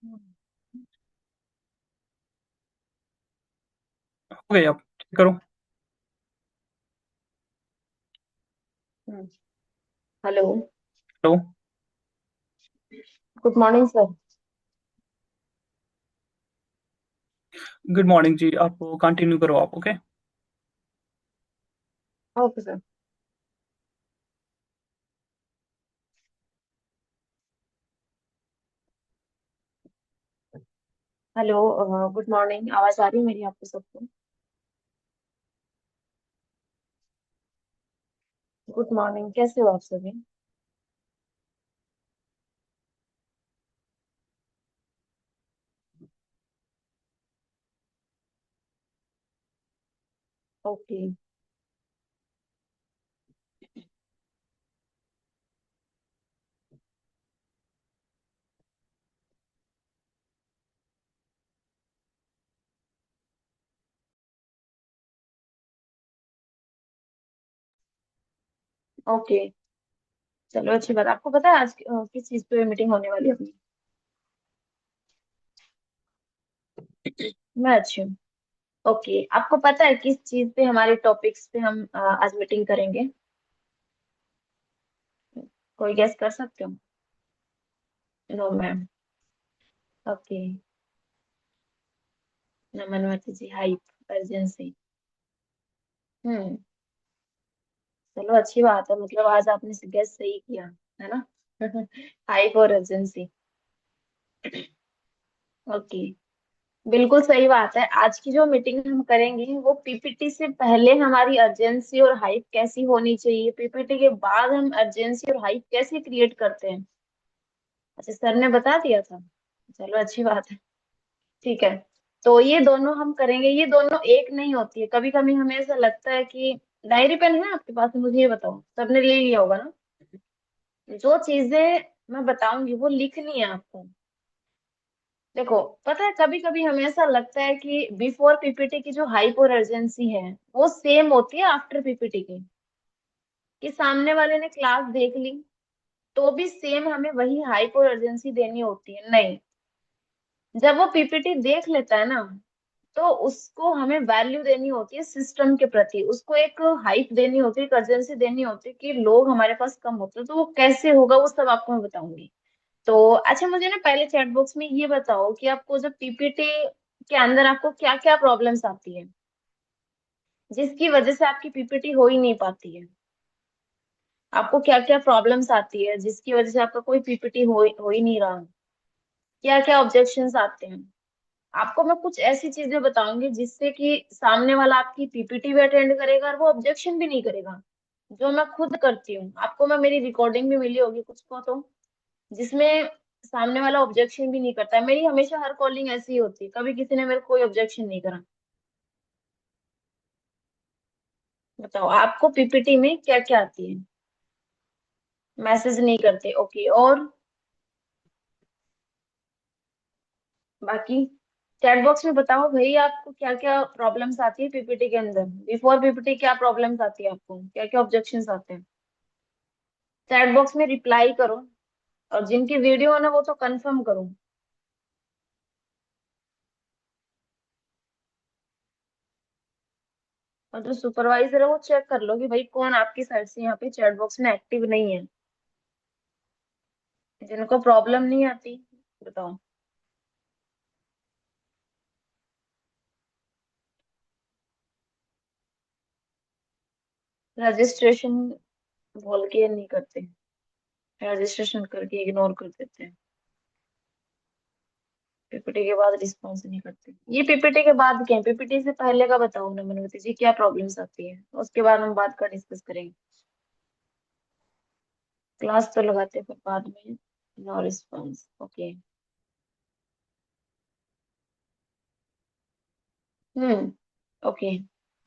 हो गई आप करो। Hmm, hello. Hello. Good morning sir. Good morning ji, आप कंटिन्यू करो आप। Okay. Okay sir. Hello. Good morning, आवाज आ रही है मेरी आपको सबको? गुड मॉर्निंग, कैसे हो आप सभी? ओके। ओके, चलो अच्छी बात। आपको पता है आज किस चीज पे मीटिंग होने वाली है अपनी? मैं अच्छी हूँ। ओके, आपको पता है किस चीज पे, हमारे टॉपिक्स पे हम आज मीटिंग करेंगे? कोई गेस कर सकते हो? No ma'am. Okay. Namanvati ji, hype urgency. हम्म। चलो अच्छी बात है, मतलब आज आपने गेस सही किया, है ना? हाइप और अर्जेंसी। ओके, बिल्कुल सही बात है। आज की जो मीटिंग हम करेंगे वो पीपीटी से पहले हमारी अर्जेंसी और हाइप कैसी होनी चाहिए, पीपीटी के बाद हम अर्जेंसी और हाइप कैसे क्रिएट करते हैं। अच्छा, सर ने बता दिया था। चलो अच्छी बात है। ठीक है, तो ये दोनों हम करेंगे। ये दोनों एक नहीं होती है। कभी कभी हमें ऐसा लगता है कि डायरी पेन है आपके पास? मुझे ये बताओ, सबने ले लिया होगा ना? जो चीजें मैं बताऊंगी वो लिखनी है आपको। देखो, पता है कभी कभी हमें ऐसा लगता है कि बिफोर पीपीटी की जो हाइप और अर्जेंसी है वो सेम होती है आफ्टर पीपीटी की। कि सामने वाले ने क्लास देख ली तो भी सेम हमें वही हाइप और अर्जेंसी देनी होती है? नहीं। जब वो पीपीटी देख लेता है ना, तो उसको हमें वैल्यू देनी होती है सिस्टम के प्रति। उसको एक हाइप देनी होती है, एक अर्जेंसी देनी होती है कि लोग हमारे पास कम होते हैं। तो वो कैसे होगा वो सब आपको मैं बताऊंगी। तो अच्छा, मुझे ना पहले चैट बॉक्स में ये बताओ कि आपको जब पीपीटी के अंदर आपको क्या क्या प्रॉब्लम्स आती है, जिसकी वजह से आपकी पीपीटी हो ही नहीं पाती है। आपको क्या क्या प्रॉब्लम्स आती है जिसकी वजह से आपका कोई पीपीटी हो ही नहीं रहा? क्या क्या ऑब्जेक्शंस आते हैं? आपको मैं कुछ ऐसी चीजें बताऊंगी जिससे कि सामने वाला आपकी पीपीटी भी अटेंड करेगा और वो ऑब्जेक्शन भी नहीं करेगा। जो मैं खुद करती हूँ, आपको मैं मेरी रिकॉर्डिंग भी मिली होगी कुछ को तो, जिसमें सामने वाला ऑब्जेक्शन भी नहीं करता है। मेरी हमेशा हर कॉलिंग ऐसी ही होती है, कभी किसी ने मेरे को कोई ऑब्जेक्शन नहीं करा। बताओ आपको पीपीटी में क्या क्या आती है? मैसेज नहीं करते, ओके। और बाकी चैट बॉक्स में बताओ भाई, आपको क्या क्या प्रॉब्लम्स आती है पीपीटी के अंदर? बिफोर पीपीटी क्या प्रॉब्लम्स आती है आपको, क्या क्या ऑब्जेक्शंस आते हैं? चैट बॉक्स में रिप्लाई करो। और जिनकी वीडियो है ना वो तो कंफर्म करो। और जो सुपरवाइजर है वो चेक कर लो कि भाई कौन आपकी साइड से यहाँ पे चैट बॉक्स में एक्टिव नहीं है, जिनको प्रॉब्लम नहीं आती। बताओ। रजिस्ट्रेशन बोल के नहीं करते, रजिस्ट्रेशन करके इग्नोर कर देते हैं। पीपीटी के बाद रिस्पॉन्स नहीं करते। ये पीपीटी के बाद क्या है? पीपीटी से पहले का बताओ ना मनोज जी, क्या प्रॉब्लम्स आती है? उसके बाद हम बात का डिस्कस करेंगे। क्लास तो लगाते हैं पर बाद में। No response, okay. Hmm. Okay,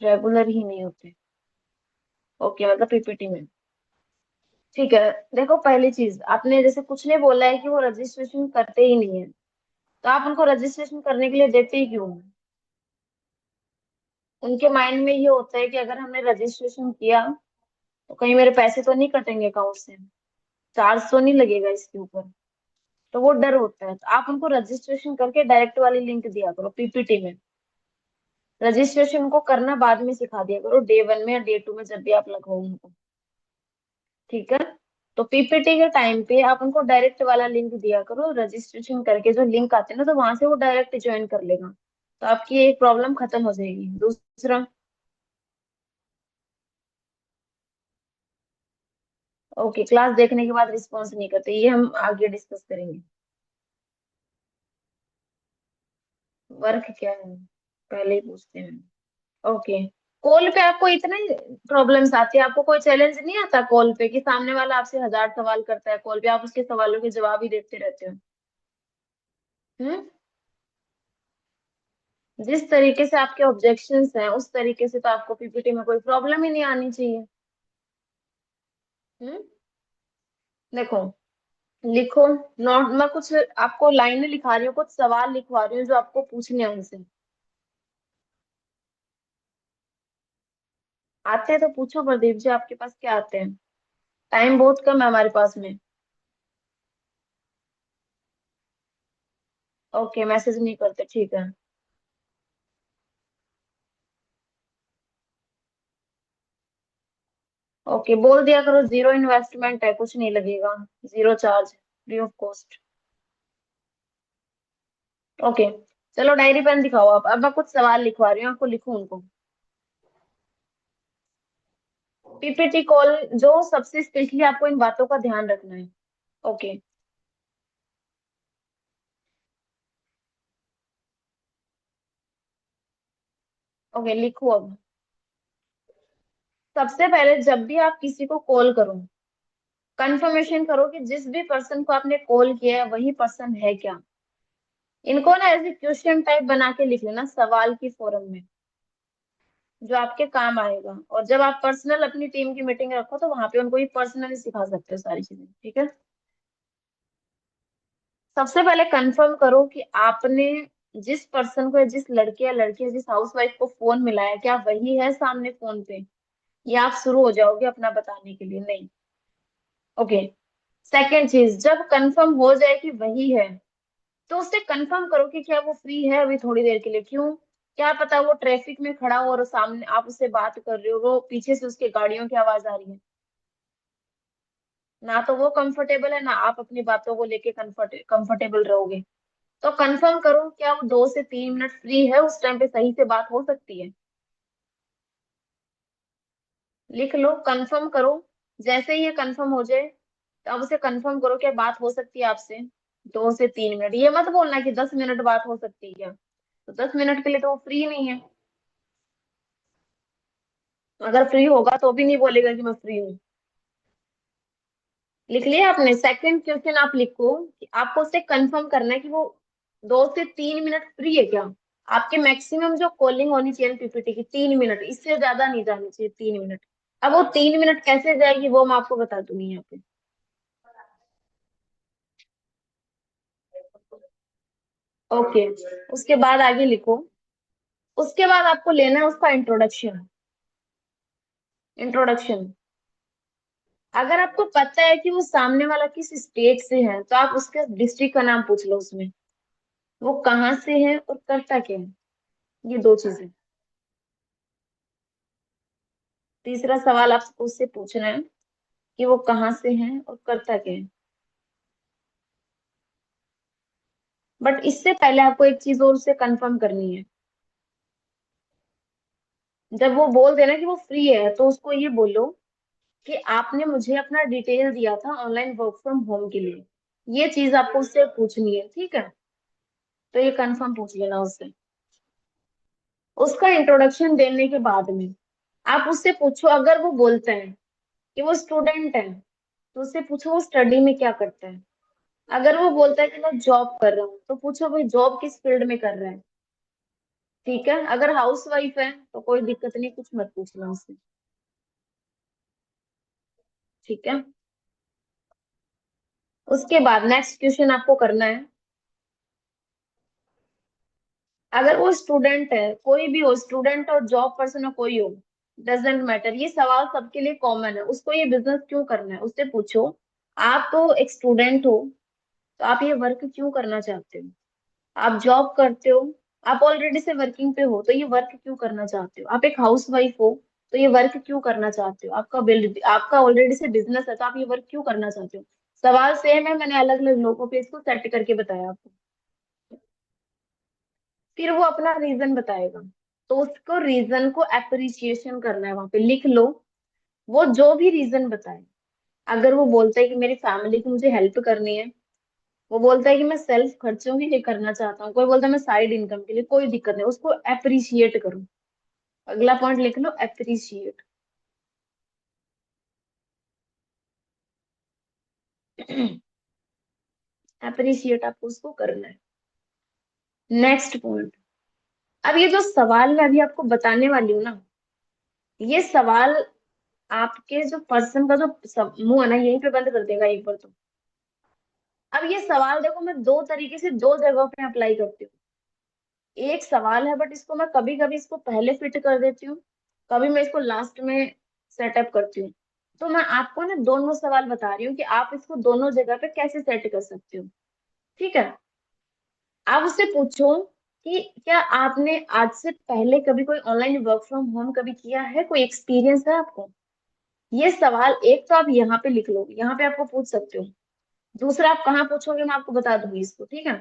regular ही नहीं होते। ओके, मतलब पीपीटी में। ठीक है। देखो, पहली चीज आपने जैसे कुछ ने बोला है कि वो रजिस्ट्रेशन करते ही नहीं है, तो आप उनको रजिस्ट्रेशन करने के लिए देते ही क्यों हैं? उनके माइंड में ये होता है कि अगर हमने रजिस्ट्रेशन किया तो कहीं मेरे पैसे तो नहीं कटेंगे अकाउंट से, चार्ज तो नहीं लगेगा इसके ऊपर। तो वो डर होता है, तो आप उनको रजिस्ट्रेशन करके डायरेक्ट वाली लिंक दिया करो पीपीटी में। रजिस्ट्रेशन को करना बाद में सिखा दिया करो, डे 1 में या डे 2 में, जब भी आप लगवाओ उनको। ठीक है। तो पीपीटी के टाइम पे आप उनको डायरेक्ट वाला लिंक दिया करो, रजिस्ट्रेशन करके जो लिंक आते हैं ना, तो वहां से वो डायरेक्ट ज्वाइन कर लेगा। तो आपकी एक प्रॉब्लम खत्म हो जाएगी। दूसरा, ओके, क्लास देखने के बाद रिस्पॉन्स नहीं करते, ये हम आगे डिस्कस करेंगे। वर्क क्या है पहले ही पूछते हैं। ओके। कॉल पे आपको इतने प्रॉब्लम्स आती है, आपको कोई चैलेंज नहीं आता कॉल पे कि सामने वाला आपसे 1000 सवाल करता है कॉल पे, आप उसके सवालों के जवाब ही देते रहते हो? हम्म। जिस तरीके से आपके ऑब्जेक्शंस हैं उस तरीके से तो आपको पीपीटी में कोई प्रॉब्लम ही नहीं आनी चाहिए। हम्म। देखो, लिखो। नोट, मैं कुछ आपको लाइनें लिखा रही हूँ, कुछ सवाल लिखवा रही हूँ जो आपको पूछने हैं उनसे। आते हैं तो पूछो प्रदीप जी, आपके पास क्या आते हैं? टाइम बहुत कम है हमारे पास में। ओके, मैसेज नहीं करते, ठीक है। ओके, बोल दिया करो जीरो इन्वेस्टमेंट है, कुछ नहीं लगेगा, zero charge, free of cost. Okay. चलो डायरी पेन दिखाओ आप, अब मैं कुछ सवाल लिखवा रही हूँ आपको, लिखो उनको। पीपीटी कॉल जो सबसे स्पेशली आपको इन बातों का ध्यान रखना है। ओके। ओके, लिखो अब। सबसे पहले जब भी आप किसी को कॉल करो, कंफर्मेशन करो कि जिस भी पर्सन को आपने कॉल किया है वही पर्सन है क्या। इनको ना ऐसे क्वेश्चन टाइप बना के लिख लेना सवाल की फॉर्म में, जो आपके काम आएगा। और जब आप पर्सनल अपनी टीम की मीटिंग रखो तो वहां पे उनको ही पर्सनली सिखा सकते हो सारी चीजें, ठीक है। सबसे पहले कंफर्म करो कि आपने जिस पर्सन को या जिस लड़के या लड़की या जिस हाउसवाइफ को फोन मिलाया, क्या वही है सामने फोन पे, या आप शुरू हो जाओगे अपना बताने के लिए? नहीं। ओके। सेकेंड चीज, जब कंफर्म हो जाए कि वही है, तो उससे कंफर्म करो कि क्या वो फ्री है अभी थोड़ी देर के लिए। क्यों? क्या पता वो ट्रैफिक में खड़ा हो और सामने आप उससे बात कर रहे हो, वो पीछे से उसके गाड़ियों की आवाज आ रही है, ना तो वो कंफर्टेबल है ना आप अपनी बातों को लेके कंफर्टेबल रहोगे। तो कंफर्म करो क्या वो 2 से 3 मिनट फ्री है, उस टाइम पे सही से बात हो सकती है। लिख लो, कंफर्म करो। जैसे ही ये कंफर्म हो जाए, तो अब उसे कंफर्म करो क्या बात हो सकती है आपसे 2 से 3 मिनट। ये मत बोलना कि 10 मिनट बात हो सकती है क्या, तो 10 मिनट के लिए तो वो फ्री नहीं है। अगर फ्री होगा तो भी नहीं बोलेगा कि मैं फ्री हूँ। लिख लिया आपने? सेकंड क्वेश्चन आप लिखो कि आपको उससे कंफर्म करना है कि वो 2 से 3 मिनट फ्री है क्या। आपके मैक्सिमम जो कॉलिंग होनी चाहिए पीपीटी की 3 मिनट, इससे ज्यादा नहीं जानी चाहिए 3 मिनट। अब वो 3 मिनट कैसे जाएगी वो मैं आपको बता दूंगी यहाँ पे। ओके। उसके बाद आगे लिखो। उसके बाद आपको लेना है उसका इंट्रोडक्शन। इंट्रोडक्शन, अगर आपको पता है कि वो सामने वाला किस स्टेट से है, तो आप उसके डिस्ट्रिक्ट का नाम पूछ लो उसमें, वो कहाँ से है और करता क्या है। ये 2 चीजें। तीसरा सवाल आपको उससे पूछना है कि वो कहाँ से है और करता क्या है। बट इससे पहले आपको एक चीज और उससे कंफर्म करनी है। जब वो बोल देना कि वो फ्री है, तो उसको ये बोलो कि आपने मुझे अपना डिटेल दिया था ऑनलाइन वर्क फ्रॉम होम के लिए। ये चीज आपको उससे पूछनी है, ठीक है। तो ये कंफर्म पूछ लेना उससे। उसका इंट्रोडक्शन देने के बाद में आप उससे पूछो, अगर वो बोलता है कि वो स्टूडेंट है, तो उससे पूछो वो स्टडी में क्या करता है। अगर वो बोलता है कि मैं जॉब कर रहा हूँ, तो पूछो भाई जॉब किस फील्ड में कर रहा है। ठीक है। अगर हाउस वाइफ है तो कोई दिक्कत नहीं, कुछ मत पूछना उससे। ठीक है। उसके बाद नेक्स्ट क्वेश्चन आपको करना है, अगर वो स्टूडेंट है, कोई भी हो, स्टूडेंट और जॉब पर्सन हो, कोई हो, डजेंट मैटर, ये सवाल सबके लिए कॉमन है। उसको ये बिजनेस क्यों करना है उससे पूछो। आप तो एक स्टूडेंट हो, तो आप ये वर्क क्यों करना चाहते हो? आप जॉब करते हो, आप ऑलरेडी से वर्किंग पे हो, तो ये वर्क क्यों करना चाहते हो? आप एक हाउस वाइफ हो, तो ये वर्क क्यों करना चाहते हो? आपका ऑलरेडी से बिजनेस है, तो आप ये वर्क क्यों करना चाहते हो? सवाल सेम है, मैंने अलग अलग लोगों पे इसको सेट करके बताया आपको। फिर वो अपना रीजन बताएगा, तो उसको रीजन को अप्रिसिएशन करना है, वहां पे लिख लो। वो जो भी रीजन बताए, अगर वो बोलता है कि मेरी फैमिली की मुझे हेल्प करनी है, वो बोलता है कि मैं सेल्फ खर्चों के लिए करना चाहता हूँ, कोई बोलता है मैं साइड इनकम के लिए, कोई दिक्कत नहीं, उसको अप्रिशिएट करो। अगला पॉइंट लिख लो, अप्रिशिएट। अप्रिशिएट आपको उसको करना है। Next point. अब ये जो सवाल मैं अभी आपको बताने वाली हूँ ना, ये सवाल आपके जो पर्सन का जो मुंह है ना, यहीं पे बंद कर देगा एक बार तो। अब ये सवाल देखो, मैं दो तरीके से दो जगहों पे अप्लाई करती हूँ। एक सवाल है, बट इसको मैं कभी कभी इसको पहले फिट कर देती हूँ, कभी मैं इसको लास्ट में सेटअप करती हूँ। तो मैं आपको ना दोनों सवाल बता रही हूँ कि आप इसको दोनों जगह पे कैसे सेट कर सकते हो। ठीक है। आप उससे पूछो कि क्या आपने आज से पहले कभी कोई ऑनलाइन वर्क फ्रॉम होम कभी किया है, कोई एक्सपीरियंस है आपको? ये सवाल एक तो आप यहाँ पे लिख लो, यहाँ पे आपको पूछ सकते हो। दूसरा आप कहाँ पूछोगे, मैं आपको बता दूंगी इसको, ठीक है।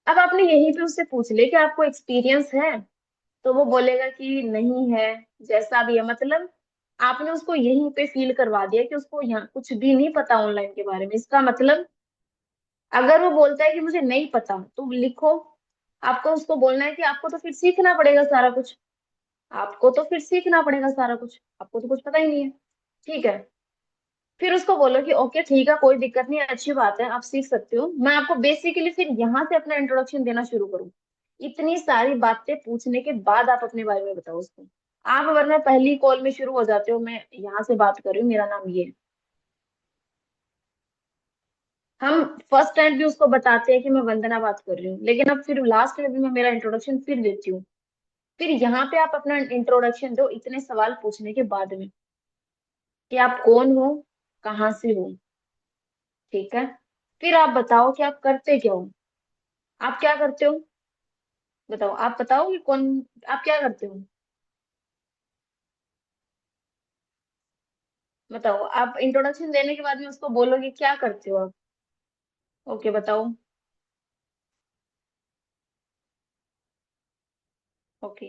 अब आपने यहीं पे उससे पूछ ले कि आपको एक्सपीरियंस है, तो वो बोलेगा कि नहीं है, जैसा भी है, मतलब आपने उसको यहीं पे फील करवा दिया कि उसको यहाँ कुछ भी नहीं पता ऑनलाइन के बारे में। इसका मतलब अगर वो बोलता है कि मुझे नहीं पता, तो लिखो, आपको उसको बोलना है कि आपको तो फिर सीखना पड़ेगा सारा कुछ। आपको तो फिर सीखना पड़ेगा सारा कुछ, आपको तो कुछ पता ही नहीं है। ठीक है। फिर उसको बोलो कि ओके ठीक है, कोई दिक्कत नहीं, अच्छी बात है, आप सीख सकते हो। मैं आपको बेसिकली फिर यहाँ से अपना इंट्रोडक्शन देना शुरू करूँ। इतनी सारी बातें पूछने के बाद आप अपने बारे में बताओ उसको। आप वरना पहली कॉल में शुरू हो जाते हो, मैं यहाँ से बात कर रही हूँ, मेरा नाम ये है। हम फर्स्ट टाइम भी उसको बताते हैं कि मैं वंदना बात कर रही हूँ, लेकिन अब फिर लास्ट में भी मैं मेरा इंट्रोडक्शन फिर देती हूँ। फिर यहाँ पे आप अपना इंट्रोडक्शन दो इतने सवाल पूछने के बाद में, कि आप कौन हो, कहाँ से हो। ठीक है। फिर आप बताओ कि आप करते क्या हो। आप क्या करते हो? बताओ, आप बताओ कि कौन, आप क्या करते हो? बताओ, आप इंट्रोडक्शन देने के बाद में उसको बोलोगे क्या करते हो आप। ओके बताओ। ओके।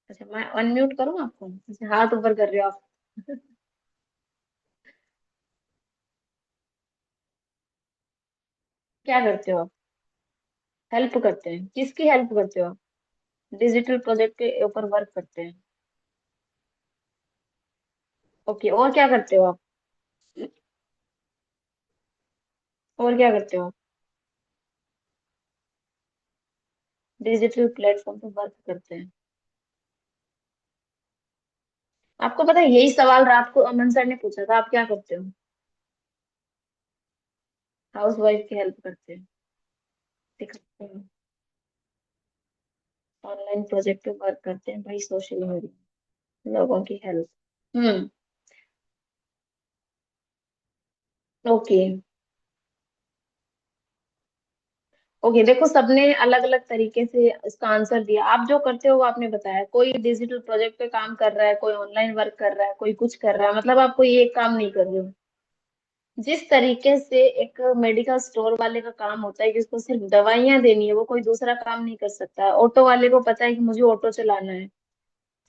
अच्छा, मैं अनम्यूट करूँ आपको? अच्छा, हाथ ऊपर कर रहे हो आप। क्या करते हो आप? हेल्प करते हैं, किसकी हेल्प करते हो आप? डिजिटल प्रोजेक्ट के ऊपर वर्क करते हैं। ओके, और क्या करते हो आप? और क्या करते हो आप? डिजिटल प्लेटफॉर्म पे वर्क करते हैं। आपको पता है यही सवाल रात को अमन सर ने पूछा था, आप क्या करते हो? हाउस वाइफ की हेल्प करते हैं। सिखाते हैं। ऑनलाइन प्रोजेक्ट पे वर्क करते हैं भाई, सोशल मीडिया, लोगों की हेल्प। हम्म। ओके। ओके, देखो सबने अलग अलग तरीके से इसका आंसर दिया। आप जो करते हो वो आपने बताया, कोई डिजिटल प्रोजेक्ट पे काम कर रहा है, कोई ऑनलाइन वर्क कर रहा है, कोई कुछ कर रहा है, मतलब आप कोई एक काम नहीं कर रहे हो। जिस तरीके से एक मेडिकल स्टोर वाले का काम होता है कि उसको सिर्फ दवाइयां देनी है, वो कोई दूसरा काम नहीं कर सकता। ऑटो वाले को पता है कि मुझे ऑटो चलाना है,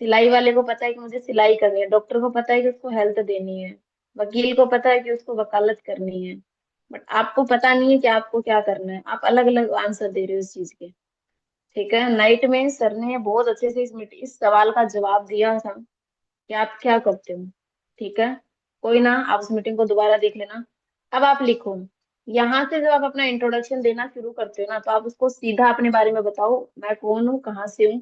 सिलाई वाले को पता है कि मुझे सिलाई करनी है, डॉक्टर को पता है कि उसको हेल्थ देनी है, वकील को पता है कि उसको वकालत करनी है। बट आपको पता नहीं है कि आपको क्या करना है, आप अलग अलग आंसर दे रहे हो इस चीज के। ठीक है। नाइट में सर ने बहुत अच्छे से इस सवाल का जवाब दिया था कि आप क्या करते हो। ठीक है। कोई ना, आप उस मीटिंग को दोबारा देख लेना। अब आप लिखो, यहाँ से जब आप अपना इंट्रोडक्शन देना शुरू करते हो ना, तो आप उसको सीधा अपने बारे में बताओ, मैं कौन हूँ, कहाँ से हूँ।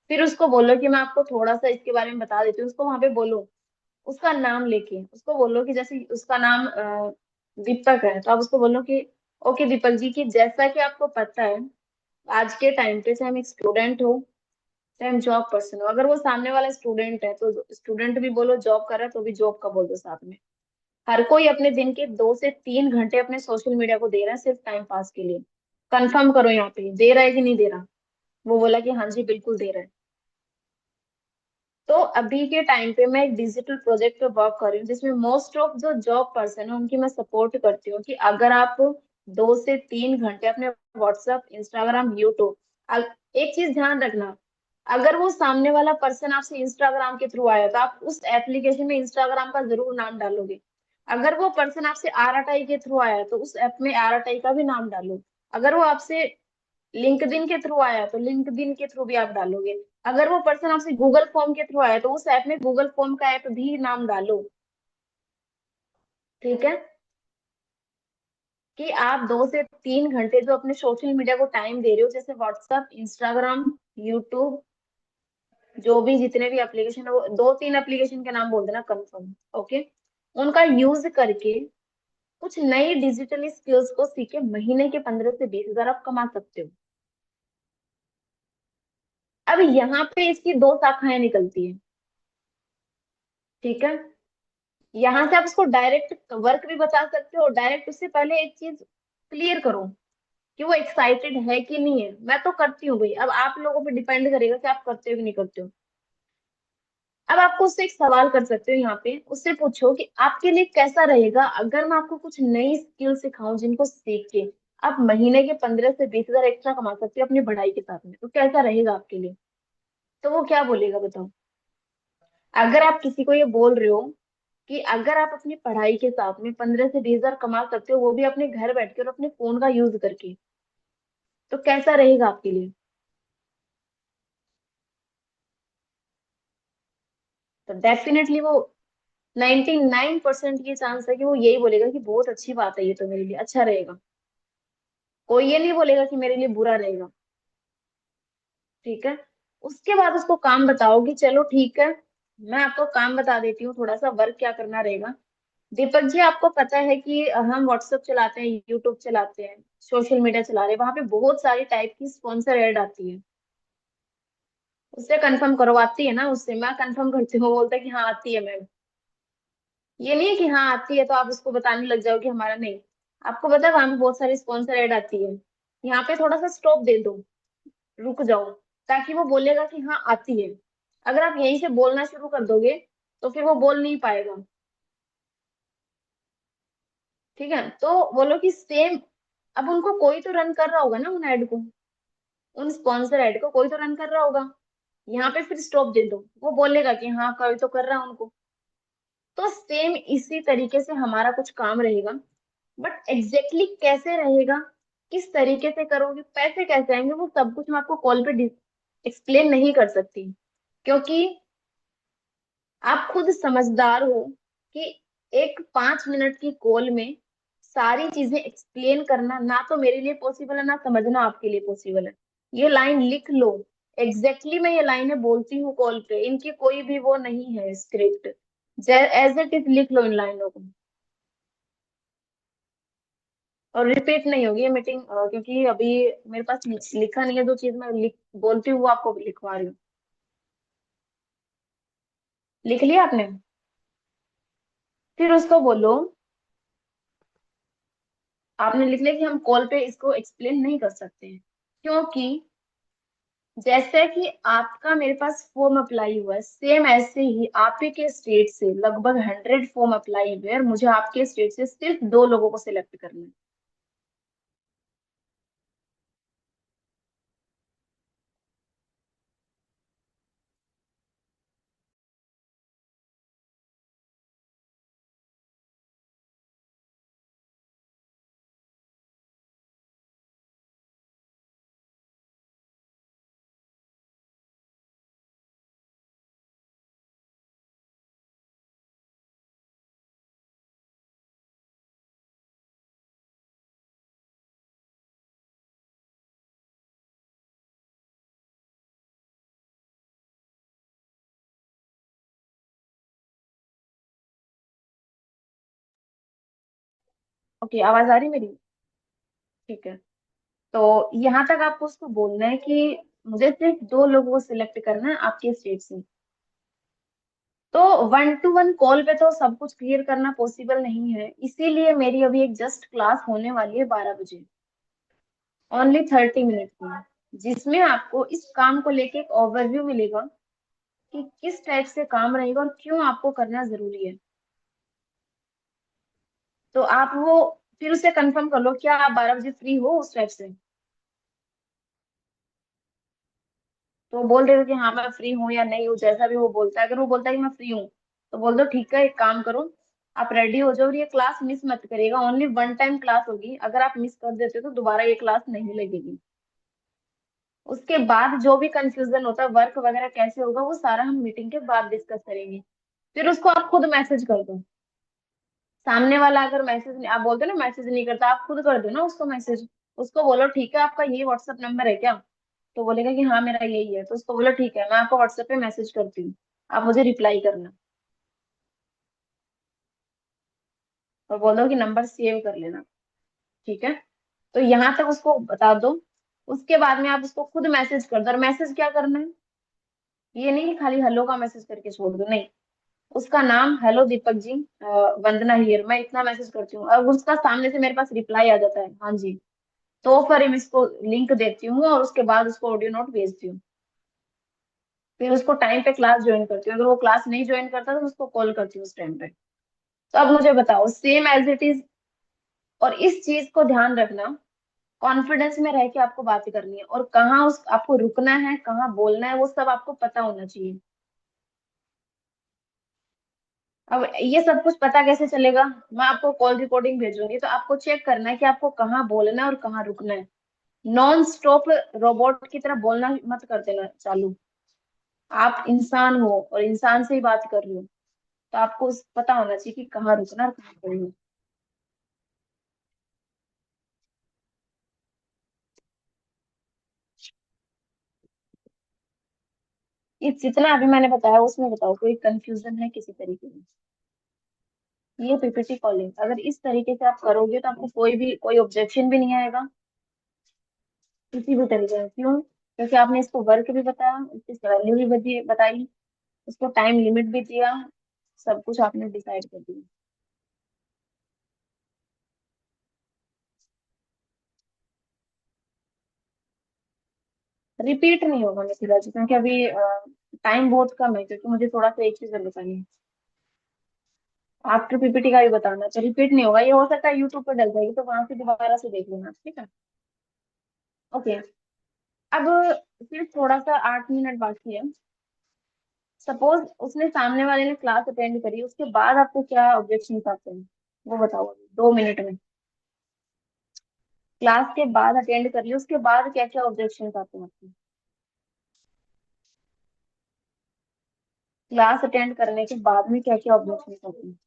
फिर उसको बोलो कि मैं आपको थोड़ा सा इसके बारे में बता देती हूँ, उसको वहां पे बोलो, उसका नाम लेके उसको बोलो कि जैसे उसका नाम दीपक है, तो आप उसको बोलो कि ओके दीपक जी, की जैसा कि आपको पता है आज के टाइम पे, चाहे हम एक स्टूडेंट हो चाहे हम जॉब पर्सन हो, अगर वो सामने वाला स्टूडेंट है तो स्टूडेंट भी बोलो, जॉब कर रहा है तो भी जॉब का बोल दो साथ में। हर कोई अपने दिन के 2 से 3 घंटे अपने सोशल मीडिया को दे रहा है सिर्फ टाइम पास के लिए। कंफर्म करो यहाँ पे दे रहा है कि नहीं दे रहा। वो बोला कि हाँ जी बिल्कुल दे रहा है। तो अभी के टाइम पे मैं एक डिजिटल प्रोजेक्ट पे वर्क कर रही हूँ जिसमें मोस्ट ऑफ जो जॉब पर्सन है उनकी मैं सपोर्ट करती हूँ कि अगर आप 2 से 3 घंटे अपने व्हाट्सएप, इंस्टाग्राम, यूट्यूब, एक चीज ध्यान रखना, अगर वो सामने वाला पर्सन आपसे इंस्टाग्राम के थ्रू आया तो आप उस एप्लीकेशन में इंस्टाग्राम का जरूर नाम डालोगे। अगर वो पर्सन आपसे आरआरआई के थ्रू आया तो उस ऐप में आरआरआई का भी नाम डालो। अगर वो आपसे लिंक्डइन के थ्रू आया तो लिंक्डइन के थ्रू भी आप डालोगे। अगर वो पर्सन आपसे गूगल फॉर्म के थ्रू आया तो उस ऐप में गूगल फॉर्म का ऐप भी नाम डालो। ठीक है। कि आप 2 से 3 घंटे जो अपने सोशल मीडिया को टाइम दे रहे हो, जैसे व्हाट्सएप, इंस्टाग्राम, यूट्यूब, जो भी जितने भी एप्लीकेशन है, वो 2-3 एप्लीकेशन के नाम बोल देना कंफर्म। ओके। उनका यूज करके कुछ नई डिजिटल स्किल्स को सीखे महीने के 15 से 20 हजार आप कमा सकते हो। अब यहाँ पे इसकी दो शाखाएं निकलती है। ठीक है। यहाँ से आप उसको डायरेक्ट वर्क भी बता सकते हो। डायरेक्ट उससे पहले एक चीज क्लियर करो कि वो एक्साइटेड है कि नहीं है। मैं तो करती हूँ भाई, अब आप लोगों पे डिपेंड करेगा कि आप करते हो कि नहीं करते हो। अब आपको उससे एक सवाल कर सकते हो, यहाँ पे उससे पूछो कि आपके लिए कैसा रहेगा अगर मैं आपको कुछ नई स्किल सिखाऊं जिनको सीख के आप महीने के 15 से 20 हजार एक्स्ट्रा कमा सकते हो अपनी पढ़ाई के साथ में, तो कैसा रहेगा आपके लिए। तो वो क्या बोलेगा बताओ। अगर आप किसी को ये बोल रहे हो कि अगर आप अपनी पढ़ाई के साथ में 15 से 20 हजार कमा सकते हो वो भी अपने घर बैठ के और अपने फोन का यूज करके, तो कैसा रहेगा आपके लिए। तो डेफिनेटली वो 99% ये चांस है कि वो यही बोलेगा कि बहुत अच्छी बात है, ये तो मेरे लिए अच्छा रहेगा। कोई ये नहीं बोलेगा कि मेरे लिए बुरा रहेगा। ठीक है। उसके बाद उसको काम बताओ कि चलो ठीक है, मैं आपको काम बता देती हूँ थोड़ा सा वर्क क्या करना रहेगा। दीपक जी आपको पता है कि हम व्हाट्सएप चलाते हैं, यूट्यूब चलाते हैं, सोशल मीडिया चला रहे हैं, वहां पे बहुत सारी टाइप की स्पॉन्सर ऐड आती है। उससे कंफर्म करो आती है ना, उससे मैं कंफर्म करती हूँ, वो बोलता है कि हाँ आती है मैम। ये नहीं है कि हाँ आती है तो आप उसको बताने लग जाओ कि हमारा नहीं। आपको पता है वहां पे बहुत सारी स्पॉन्सर ऐड आती है। यहाँ पे थोड़ा सा स्टॉप दे दो, रुक जाओ, ताकि वो बोलेगा कि हाँ आती है। अगर आप यहीं से बोलना शुरू कर दोगे तो फिर वो बोल नहीं पाएगा। ठीक है। तो बोलो कि सेम, अब उनको कोई तो रन कर रहा होगा ना उन ऐड को, उन स्पॉन्सर ऐड को कोई तो रन कर रहा होगा। यहाँ पे फिर स्टॉप दे दो, वो बोलेगा कि हाँ कोई तो कर रहा है उनको। तो सेम इसी तरीके से हमारा कुछ काम रहेगा। बट एग्जैक्टली कैसे रहेगा, किस तरीके से करोगे, पैसे कैसे आएंगे, वो सब कुछ मैं आपको कॉल पे एक्सप्लेन नहीं कर सकती। क्योंकि आप खुद समझदार हो कि एक 5 मिनट की कॉल में सारी चीजें एक्सप्लेन करना ना तो मेरे लिए पॉसिबल है ना समझना आपके लिए पॉसिबल है। ये लाइन लिख लो। मैं ये लाइनें बोलती हूँ कॉल पे, इनकी कोई भी वो नहीं है स्क्रिप्ट। एज इट इज लिख लो इन लाइनों को। और रिपीट नहीं होगी ये मीटिंग, क्योंकि अभी मेरे पास लिखा नहीं है, जो चीज मैं लिख बोलती हूँ वो आपको लिखवा रही हूँ। लिख लिया आपने। फिर उसको बोलो, आपने लिख लिया कि हम कॉल पे इसको एक्सप्लेन नहीं कर सकते हैं, क्योंकि जैसे कि आपका मेरे पास फॉर्म अप्लाई हुआ है सेम ऐसे ही आप ही के स्टेट से लगभग 100 फॉर्म अप्लाई हुए और मुझे आपके स्टेट से सिर्फ 2 लोगों को सिलेक्ट करना है। ओके, आवाज आ रही मेरी। ठीक है। तो यहाँ तक आपको उसको बोलना है कि मुझे सिर्फ 2 लोगों को सिलेक्ट करना है आपके स्टेट से। तो 1 to 1 कॉल पे तो सब कुछ क्लियर करना पॉसिबल नहीं है, इसीलिए मेरी अभी एक जस्ट क्लास होने वाली है 12 बजे, ओनली 30 मिनट की, जिसमें आपको इस काम को लेके एक ओवरव्यू मिलेगा कि किस टाइप से काम रहेगा और क्यों आपको करना जरूरी है। तो आप वो फिर उसे कंफर्म कर लो, क्या आप 12 बजे फ्री हो उस टाइप से। तो बोल रहे हो कि हाँ मैं फ्री हूँ या नहीं हूँ, जैसा भी वो बोलता है, अगर वो बोलता है कि मैं फ्री हूँ तो बोल दो ठीक है, एक काम करो, आप रेडी हो जाओ और ये क्लास मिस मत करिएगा, ओनली 1 टाइम क्लास होगी, अगर आप मिस कर देते हो तो दोबारा ये क्लास नहीं लगेगी। उसके बाद जो भी कंफ्यूजन होता है वर्क वगैरह कैसे होगा वो सारा हम मीटिंग के बाद डिस्कस करेंगे। फिर उसको आप खुद मैसेज कर दो। सामने वाला अगर मैसेज, आप बोलते हो ना मैसेज नहीं करता, आप खुद कर दो ना उसको मैसेज। उसको बोलो ठीक है आपका यही व्हाट्सएप नंबर है क्या, तो बोलेगा कि हाँ मेरा यही है, तो उसको बोलो ठीक है मैं आपको व्हाट्सएप पे मैसेज करती हूँ, आप मुझे रिप्लाई करना, और बोलो कि नंबर सेव कर लेना। ठीक है, तो यहाँ तक उसको बता दो। उसके बाद में आप उसको खुद मैसेज कर दो, और मैसेज क्या करना है, ये नहीं कि खाली हेलो का मैसेज करके छोड़ दो, नहीं। उसका नाम hello Deepak ji, Vandana here, मैं इतना मैसेज करती हूँ, और उसका सामने से मेरे पास रिप्लाई आ जाता है हाँ जी, तो फिर मैं इसको लिंक देती हूँ और उसके बाद उसको ऑडियो नोट भेजती हूँ। फिर उसको टाइम पे क्लास ज्वाइन करती हूँ, अगर वो क्लास नहीं ज्वाइन करता तो उसको कॉल करती हूँ उस टाइम पे। तो अब मुझे बताओ सेम एज इट इज, और इस चीज को ध्यान रखना, कॉन्फिडेंस में रह के आपको बातें करनी है, और कहाँ उस आपको रुकना है कहाँ बोलना है वो सब आपको पता होना चाहिए। अब ये सब कुछ पता कैसे चलेगा, मैं आपको कॉल रिकॉर्डिंग भेजूंगी तो आपको चेक करना है कि आपको कहाँ बोलना है और कहाँ रुकना है। नॉन स्टॉप रोबोट की तरह बोलना मत कर देना चालू। आप इंसान हो और इंसान से ही बात कर रही हो, तो आपको पता होना चाहिए कि कहाँ रुकना और कहाँ बोलना। ये जितना अभी मैंने बताया उसमें बताओ कोई कंफ्यूजन है किसी तरीके में। ये पीपीटी कॉलिंग अगर इस तरीके से आप करोगे तो आपको कोई ऑब्जेक्शन भी नहीं आएगा किसी भी तरीके से। क्यों? क्योंकि आपने इसको वर्क भी बताया, इसकी वैल्यू भी बताई, उसको टाइम लिमिट भी दिया, सब कुछ आपने डिसाइड कर दिया। रिपीट नहीं होगा मिथिला जी, क्योंकि अभी टाइम बहुत कम है, क्योंकि मुझे थोड़ा सा एक चीज और बतानी है। आफ्टर पीपीटी का भी बताना, तो रिपीट नहीं होगा, ये हो सकता है यूट्यूब पर डल जाएगी तो वहां से दोबारा से देख लेना, ठीक है। ओके। अब सिर्फ थोड़ा सा 8 मिनट बाकी है। सपोज उसने सामने वाले ने क्लास अटेंड करी, उसके बाद आपको क्या ऑब्जेक्शन आते हैं वो बताओ अभी 2 मिनट में। क्लास के बाद अटेंड कर लिया, उसके बाद क्या क्या ऑब्जेक्शन आते हैं आपको। क्लास अटेंड करने के बाद में क्या क्या ऑब्जेक्शन आते हैं।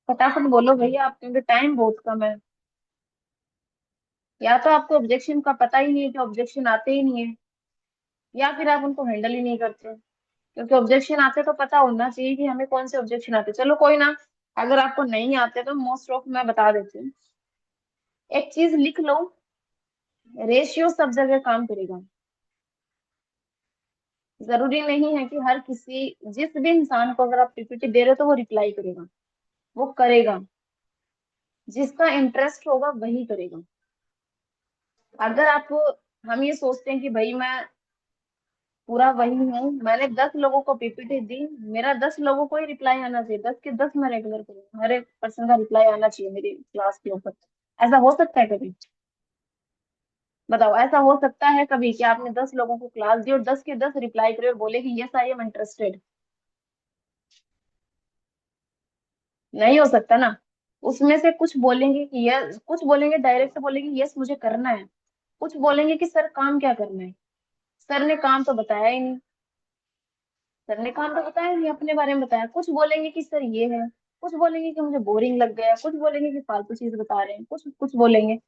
फटाफट बोलो भैया आप, क्योंकि टाइम बहुत कम है। या तो आपको ऑब्जेक्शन का पता ही नहीं है कि ऑब्जेक्शन आते ही नहीं है, या फिर आप उनको हैंडल ही नहीं करते, क्योंकि ऑब्जेक्शन आते तो पता होना चाहिए कि हमें कौन से ऑब्जेक्शन आते। चलो कोई ना, अगर आपको नहीं आते तो मोस्ट ऑफ मैं बता देती हूँ। एक चीज लिख लो, रेशियो सब जगह काम करेगा। जरूरी नहीं है कि हर किसी, जिस भी इंसान को अगर आप पीपीटी दे रहे हो तो वो रिप्लाई करेगा, वो करेगा, जिसका इंटरेस्ट होगा वही करेगा। अगर आप, हम ये सोचते हैं कि भाई मैं पूरा वही हूँ, मैंने 10 लोगों को पीपीटी दी, मेरा 10 लोगों को ही रिप्लाई आना चाहिए, 10 के 10 मैं रेगुलर करूँ, हर एक पर्सन का रिप्लाई आना चाहिए मेरी क्लास के ऊपर। ऐसा हो सकता है कभी? बताओ ऐसा हो सकता है कभी कि आपने 10 लोगों को क्लास दी और 10 के 10 रिप्लाई करे और बोले कि यस आई एम इंटरेस्टेड? नहीं हो सकता ना। उसमें से कुछ बोलेंगे कि यस, कुछ बोलेंगे डायरेक्ट बोलेंगे यस मुझे करना है, कुछ बोलेंगे कि सर काम क्या करना है, सर ने काम तो बताया ही नहीं, सर ने काम तो बताया नहीं, अपने बारे में बताया। कुछ बोलेंगे कि सर ये है, कुछ बोलेंगे कि मुझे बोरिंग लग गया, कुछ बोलेंगे कि फालतू चीज बता रहे हैं, कुछ कुछ बोलेंगे।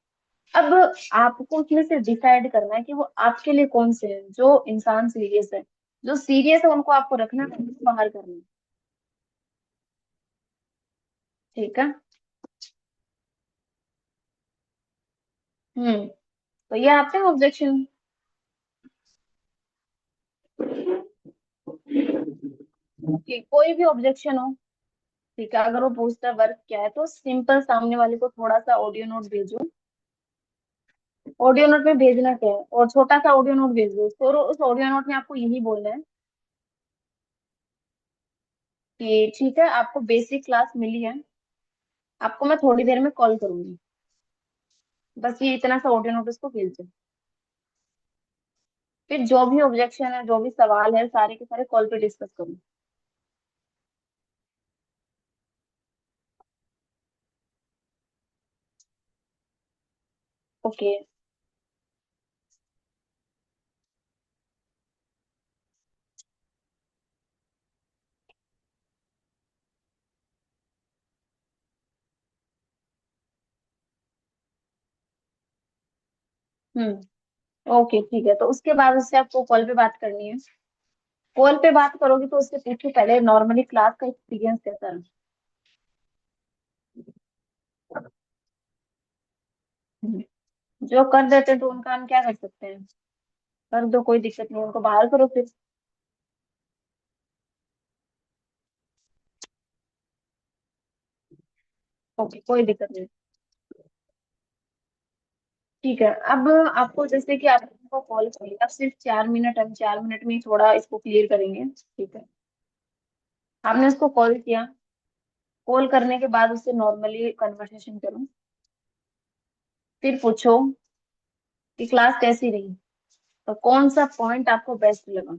अब आपको उसमें से डिसाइड करना है कि वो आपके लिए कौन से हैं, जो इंसान सीरियस है, जो सीरियस है उनको आपको रखना है, उनको बाहर करना है। ठीक है। हम्म। तो ये आपके ऑब्जेक्शन। कि कोई भी ऑब्जेक्शन हो, ठीक है, अगर वो पूछता है वर्क क्या है, तो सिंपल सामने वाले को थोड़ा सा ऑडियो नोट भेजो। ऑडियो नोट में भेजना क्या है, और छोटा सा ऑडियो नोट भेज दो उसको, और उस ऑडियो नोट में आपको यही बोलना है कि ठीक है, आपको बेसिक क्लास मिली है, आपको मैं थोड़ी देर में कॉल करूंगी। बस ये इतना सा ऑडियो नोट उसको भेज दो। फिर जो भी ऑब्जेक्शन है, जो भी सवाल है, सारे के सारे कॉल पे डिस्कस करो। ओके। ओके, ठीक है, तो उसके बाद उससे आपको कॉल पे बात करनी है। कॉल पे बात करोगे तो उससे पूछो पहले नॉर्मली क्लास का एक्सपीरियंस कैसा रहा। हम्म, जो कर देते हैं तो उनका हम क्या कर सकते हैं। कर दो, कोई दिक्कत नहीं, उनको बाहर करो फिर। ओके, कोई दिक्कत नहीं। ठीक है, अब आपको जैसे कि आपको कॉल करिए, अब सिर्फ 4 मिनट, हम 4 मिनट में ही थोड़ा इसको क्लियर करेंगे, ठीक है। आपने उसको कॉल किया, कॉल करने के बाद उससे नॉर्मली कन्वर्सेशन करो। फिर पूछो कि क्लास कैसी रही, तो कौन सा पॉइंट आपको बेस्ट लगा।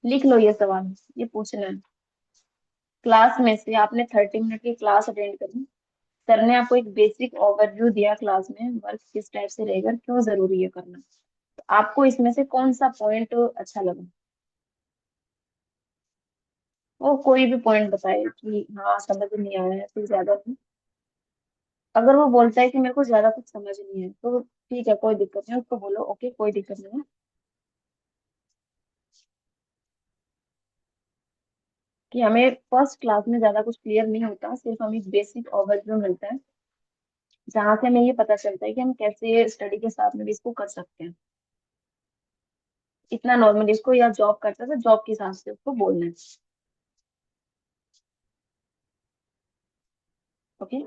लिख लो ये सवाल, ये पूछना है। क्लास में से आपने 30 मिनट की क्लास अटेंड करी, सर ने आपको एक बेसिक ओवरव्यू दिया क्लास में, वर्क किस टाइप से रहेगा, क्यों जरूरी है करना, तो आपको इसमें से कौन सा पॉइंट अच्छा लगा। वो कोई भी पॉइंट बताए कि हाँ समझ नहीं आया है, फिर ज्यादा नहीं। अगर वो बोलता है कि मेरे को ज्यादा कुछ समझ नहीं है, तो ठीक है, कोई दिक्कत नहीं, उसको बोलो ओके कोई दिक्कत नहीं है, कि हमें फर्स्ट क्लास में ज्यादा कुछ क्लियर नहीं होता, सिर्फ हमें बेसिक ओवरव्यू मिलता है, जहाँ से हमें ये पता चलता है कि हम कैसे स्टडी के साथ में भी इसको कर सकते हैं। इतना नॉर्मली इसको, या जॉब करता है तो जॉब के हिसाब से उसको बोलना है। ओके।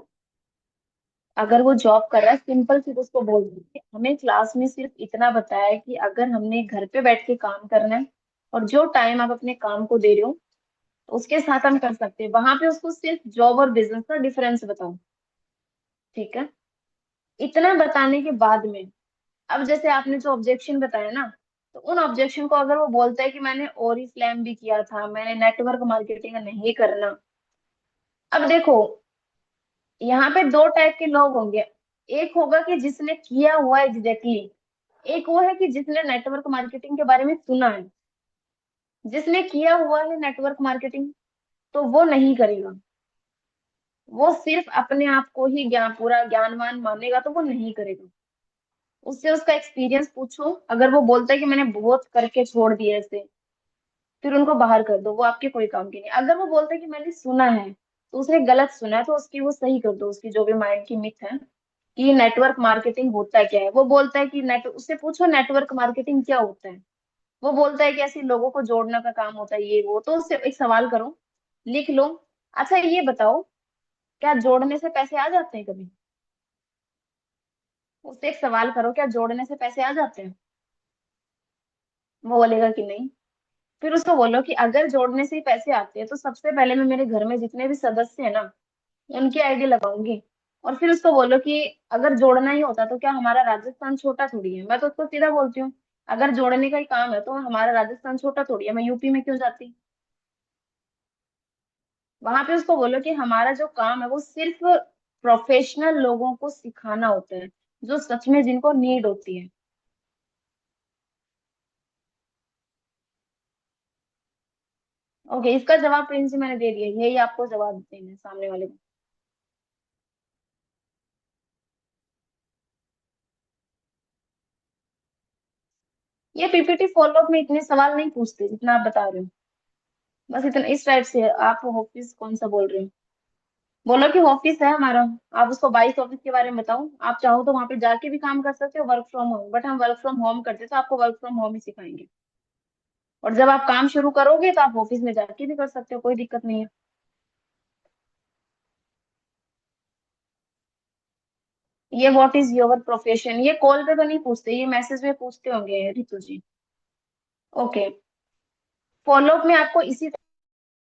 अगर वो जॉब कर रहा है, सिंपल सी उसको बोल दीजिए, हमें क्लास में सिर्फ इतना बताया है कि अगर हमने घर पे बैठ के काम करना है, और जो टाइम आप अपने काम को दे रहे हो, तो उसके साथ हम कर सकते हैं, वहां पे उसको सिर्फ जॉब और बिजनेस का डिफरेंस बताओ। ठीक है। इतना बताने के बाद में, अब जैसे आपने जो ऑब्जेक्शन बताया ना, तो उन ऑब्जेक्शन को अगर वो बोलता है कि मैंने ओरिफ्लेम भी किया था, मैंने नेटवर्क मार्केटिंग नहीं करना। अब देखो, यहाँ पे दो टाइप के लोग होंगे। एक होगा कि जिसने किया हुआ एग्जैक्टली, एक वो है कि जिसने नेटवर्क मार्केटिंग के बारे में सुना है। जिसने किया हुआ है नेटवर्क मार्केटिंग, तो वो नहीं करेगा। वो सिर्फ अपने आप को ही ज्ञान, पूरा ज्ञानवान मानेगा, तो वो नहीं करेगा। उससे उसका एक्सपीरियंस पूछो, अगर वो बोलता है कि मैंने बहुत करके छोड़ दिया ऐसे, फिर उनको बाहर कर दो, वो आपके कोई काम की नहीं। अगर वो बोलता है कि मैंने सुना है, तो उसने गलत सुना है, तो उसकी वो सही कर दो, उसकी जो भी माइंड की मिथ है कि नेटवर्क मार्केटिंग होता क्या है। वो बोलता है कि नेट, उससे पूछो नेटवर्क मार्केटिंग क्या होता है। वो बोलता है कि ऐसे लोगों को जोड़ने का काम होता है, ये वो, तो उससे एक सवाल करो, लिख लो। अच्छा ये बताओ, क्या जोड़ने से पैसे आ जाते हैं कभी। उससे एक सवाल करो, क्या जोड़ने से पैसे आ जाते हैं। वो बोलेगा कि नहीं। फिर उसको बोलो कि अगर जोड़ने से ही पैसे आते हैं, तो सबसे पहले मैं मेरे घर में जितने भी सदस्य हैं ना, उनकी आईडी लगाऊंगी। और फिर उसको बोलो कि अगर जोड़ना ही होता तो क्या हमारा राजस्थान छोटा थोड़ी है। मैं तो उसको सीधा बोलती हूँ, अगर जोड़ने का ही काम है तो हमारा राजस्थान छोटा थोड़ी है, मैं यूपी में क्यों जाती। वहां पे उसको बोलो कि हमारा जो काम है वो सिर्फ प्रोफेशनल लोगों को सिखाना होता है, जो सच में जिनको नीड होती है। ओके, इसका जवाब प्रिंस जी मैंने दे दिया, यही आपको जवाब देना है सामने वाले को। ये पीपीटी फॉलोअप में इतने सवाल नहीं पूछते जितना आप बता रहे हो। बस इतना इस टाइप से है। आप ऑफिस कौन सा बोल रहे हो। बोलो कि ऑफिस है हमारा। आप उसको 22 ऑफिस के बारे में बताओ, आप चाहो तो वहां पे जाके भी काम कर सकते हो वर्क फ्रॉम होम, बट हम वर्क फ्रॉम होम करते तो आपको वर्क फ्रॉम होम ही सिखाएंगे। और जब आप काम शुरू करोगे तो आप ऑफिस में जाके भी कर सकते हो, कोई दिक्कत नहीं है। ये व्हाट इज योर प्रोफेशन, ये कॉल पे तो नहीं पूछते, ये मैसेज में पूछते होंगे रितु जी। ओके। फॉलोअप में आपको इसी